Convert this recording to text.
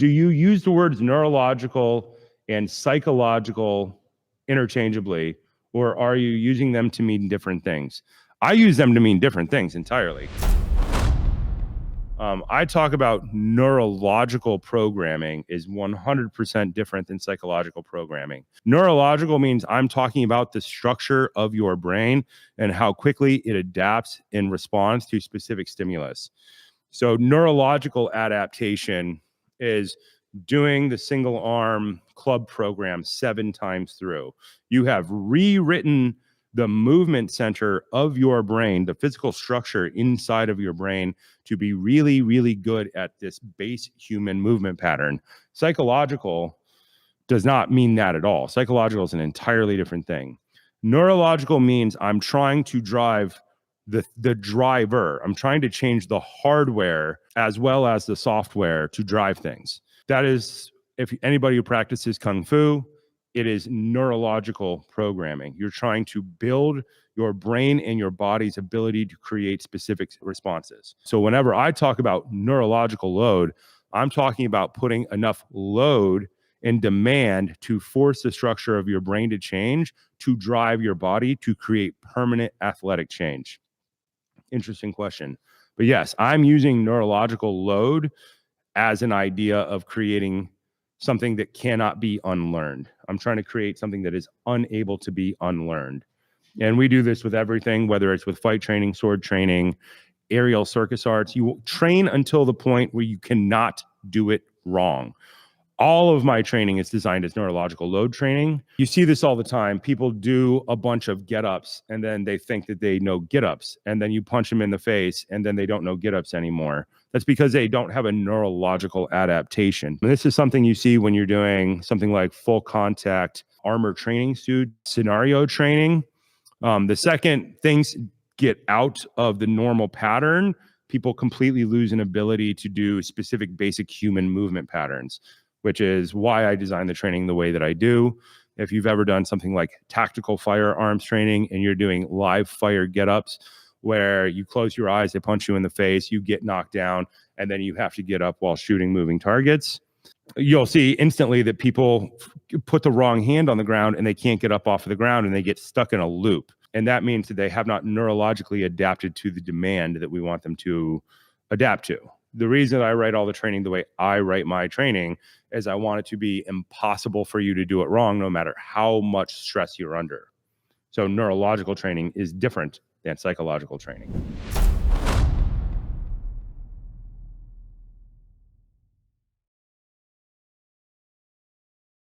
Do you use the words neurological and psychological interchangeably, or are you using them to mean different things? I use them to mean different things entirely. I talk about neurological programming is 100% different than psychological programming. Neurological means I'm talking about the structure of your brain and how quickly it adapts in response to specific stimulus. So neurological adaptation is doing the single arm club program 7 times through. You have rewritten the movement center of your brain, the physical structure inside of your brain, to be really, really good at this base human movement pattern. Psychological does not mean that at all. Psychological is an entirely different thing. Neurological means I'm trying to drive the driver. I'm trying to change the hardware as well as the software to drive things. That is, if anybody who practices Kung Fu, it is neurological programming. You're trying to build your brain and your body's ability to create specific responses. So whenever I talk about neurological load, I'm talking about putting enough load and demand to force the structure of your brain to change, to drive your body to create permanent athletic change. Interesting question. But yes, I'm using neurological load as an idea of creating something that cannot be unlearned. I'm trying to create something that is unable to be unlearned. And we do this with everything, whether it's with fight training, sword training, aerial circus arts. You will train until the point where you cannot do it wrong. All of my training is designed as neurological load training. You see this all the time. People do a bunch of get-ups and then they think that they know get-ups, and then you punch them in the face and then they don't know get-ups anymore. That's because they don't have a neurological adaptation. And this is something you see when you're doing something like full contact armor training suit scenario training. The second things get out of the normal pattern, people completely lose an ability to do specific basic human movement patterns, which is why I design the training the way that I do. If you've ever done something like tactical firearms training and you're doing live fire get-ups where you close your eyes, they punch you in the face, you get knocked down, and then you have to get up while shooting moving targets, you'll see instantly that people put the wrong hand on the ground and they can't get up off of the ground and they get stuck in a loop. And that means that they have not neurologically adapted to the demand that we want them to adapt to. The reason I write all the training the way I write my training is I want it to be impossible for you to do it wrong, no matter how much stress you're under. So neurological training is different than psychological training.